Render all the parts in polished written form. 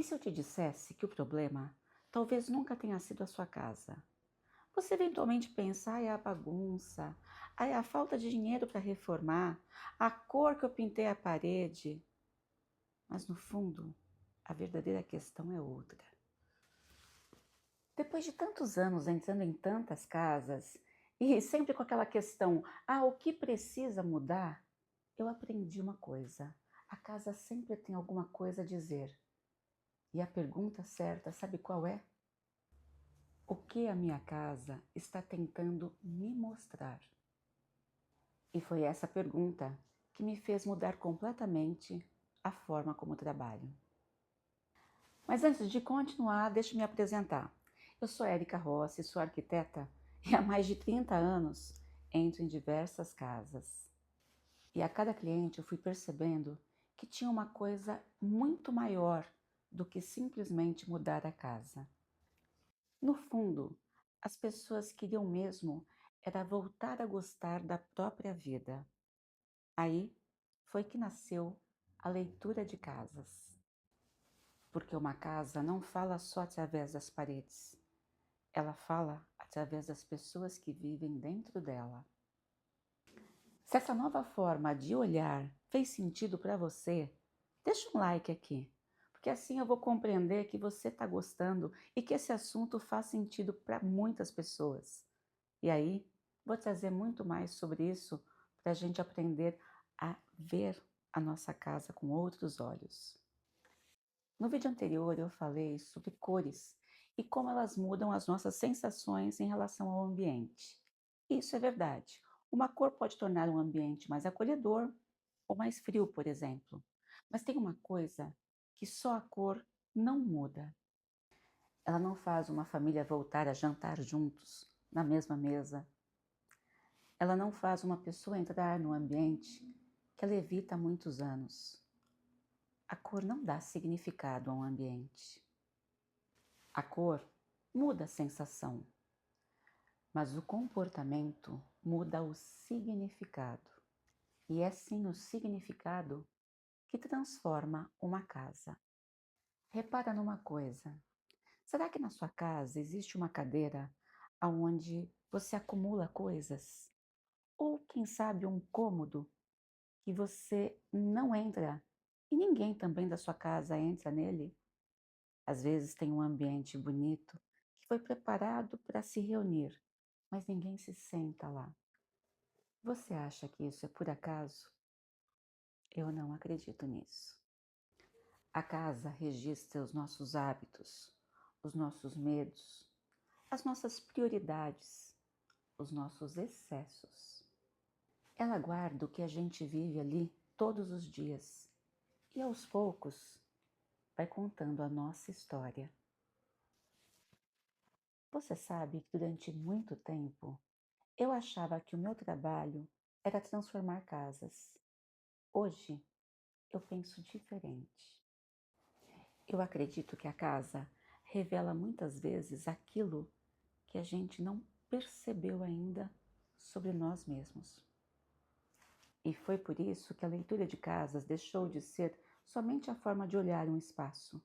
E se eu te dissesse que o problema talvez nunca tenha sido a sua casa? Você eventualmente pensa, ai, é a bagunça, ai, é a falta de dinheiro para reformar, a cor que eu pintei a parede. Mas no fundo, a verdadeira questão é outra. Depois de tantos anos entrando em tantas casas e sempre com aquela questão, o que precisa mudar? Eu aprendi uma coisa: a casa sempre tem alguma coisa a dizer. E a pergunta certa, sabe qual é? O que a minha casa está tentando me mostrar? E foi essa pergunta que me fez mudar completamente a forma como trabalho. Mas antes de continuar, deixe-me me apresentar. Eu sou Érica Rossi, sou arquiteta e há mais de 30 anos entro em diversas casas. E a cada cliente eu fui percebendo que tinha uma coisa muito maior do que simplesmente mudar a casa. No fundo, as pessoas queriam mesmo era voltar a gostar da própria vida. Aí foi que nasceu a leitura de casas. Porque uma casa não fala só através das paredes, ela fala através das pessoas que vivem dentro dela. Se essa nova forma de olhar fez sentido para você, deixa um like aqui, porque assim eu vou compreender que você está gostando e que esse assunto faz sentido para muitas pessoas. E aí, vou trazer muito mais sobre isso para a gente aprender a ver a nossa casa com outros olhos. No vídeo anterior eu falei sobre cores e como elas mudam as nossas sensações em relação ao ambiente. Isso é verdade. Uma cor pode tornar um ambiente mais acolhedor ou mais frio, por exemplo. Mas tem uma coisa que só a cor não muda. Ela não faz uma família voltar a jantar juntos, na mesma mesa. Ela não faz uma pessoa entrar no ambiente que ela evita há muitos anos. A cor não dá significado a um ambiente. A cor muda a sensação, mas o comportamento muda o significado. E é sim o significado que transforma uma casa. Repara numa coisa: será que na sua casa existe uma cadeira onde você acumula coisas? Ou, quem sabe, um cômodo que você não entra e ninguém também da sua casa entra nele? Às vezes tem um ambiente bonito que foi preparado para se reunir, mas ninguém se senta lá. Você acha que isso é por acaso? Eu não acredito nisso. A casa registra os nossos hábitos, os nossos medos, as nossas prioridades, os nossos excessos. Ela guarda o que a gente vive ali todos os dias e aos poucos vai contando a nossa história. Você sabe que durante muito tempo eu achava que o meu trabalho era transformar casas. Hoje eu penso diferente. Eu acredito que a casa revela muitas vezes aquilo que a gente não percebeu ainda sobre nós mesmos. E foi por isso que a leitura de casas deixou de ser somente a forma de olhar um espaço,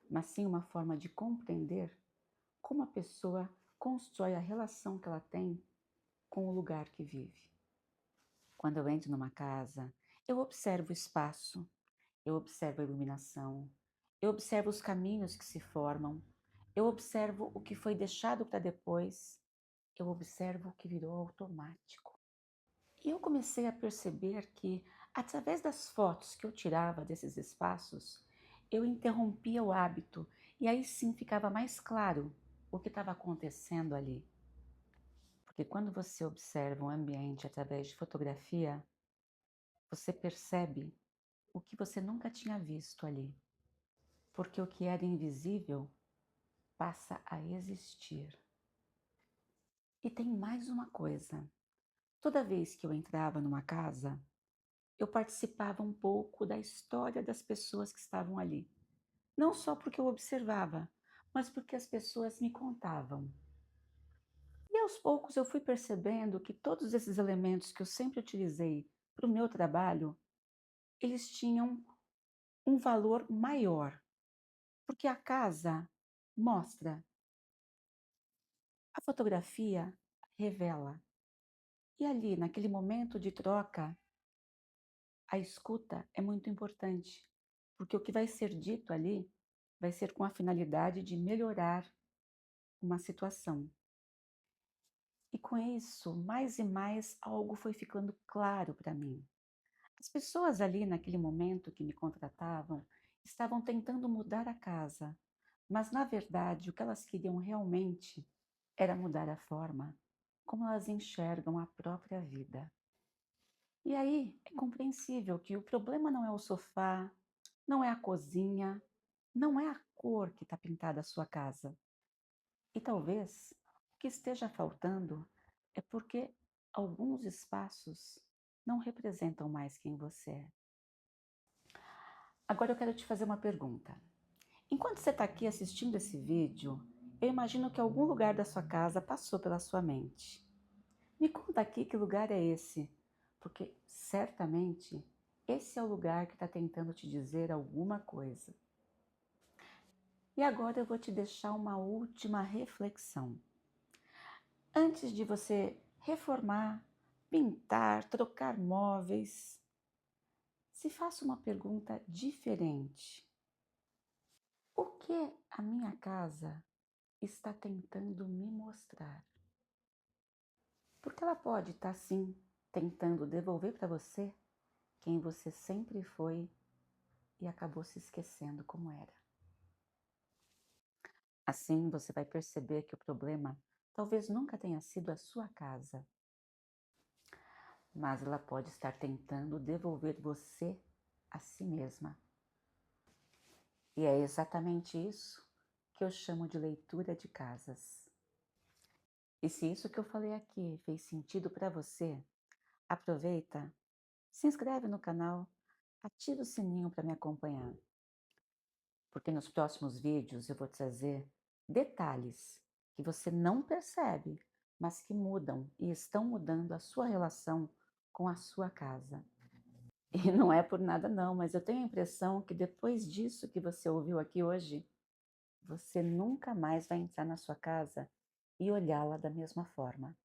mas sim uma forma de compreender como a pessoa constrói a relação que ela tem com o lugar que vive. Quando eu entro numa casa, eu observo o espaço, eu observo a iluminação, eu observo os caminhos que se formam, eu observo o que foi deixado para depois, eu observo o que virou automático. E eu comecei a perceber que, através das fotos que eu tirava desses espaços, eu interrompia o hábito e aí sim ficava mais claro o que estava acontecendo ali. Porque quando você observa um ambiente através de fotografia, você percebe o que você nunca tinha visto ali. Porque o que era invisível passa a existir. E tem mais uma coisa: toda vez que eu entrava numa casa, eu participava um pouco da história das pessoas que estavam ali. Não só porque eu observava, mas porque as pessoas me contavam. E aos poucos eu fui percebendo que todos esses elementos que eu sempre utilizei para o meu trabalho, eles tinham um valor maior. Porque a casa mostra, a fotografia revela. E ali, naquele momento de troca, a escuta é muito importante, porque o que vai ser dito ali vai ser com a finalidade de melhorar uma situação. E com isso, mais e mais algo foi ficando claro para mim. As pessoas ali naquele momento que me contratavam estavam tentando mudar a casa, mas na verdade o que elas queriam realmente era mudar a forma como elas enxergam a própria vida. E aí é compreensível que o problema não é o sofá, não é a cozinha, não é a cor que está pintada a sua casa. E talvez o que esteja faltando é porque alguns espaços não representam mais quem você é. Agora eu quero te fazer uma pergunta. Enquanto você está aqui assistindo esse vídeo, eu imagino que algum lugar da sua casa passou pela sua mente. Me conta aqui que lugar é esse, porque certamente esse é o lugar que está tentando te dizer alguma coisa. E agora eu vou te deixar uma última reflexão. Antes de você reformar, pintar, trocar móveis, se faça uma pergunta diferente. O que a minha casa está tentando me mostrar? Porque ela pode estar, sim, tentando devolver para você quem você sempre foi e acabou se esquecendo como era. Assim você vai perceber que o problema talvez nunca tenha sido a sua casa, mas ela pode estar tentando devolver você a si mesma. E é exatamente isso que eu chamo de leitura de casas. E se isso que eu falei aqui fez sentido para você, aproveita, se inscreve no canal, ativa o sininho para me acompanhar, porque nos próximos vídeos eu vou trazer detalhes que você não percebe, mas que mudam e estão mudando a sua relação com a sua casa. E não é por nada não, mas eu tenho a impressão que depois disso que você ouviu aqui hoje, você nunca mais vai entrar na sua casa e olhá-la da mesma forma.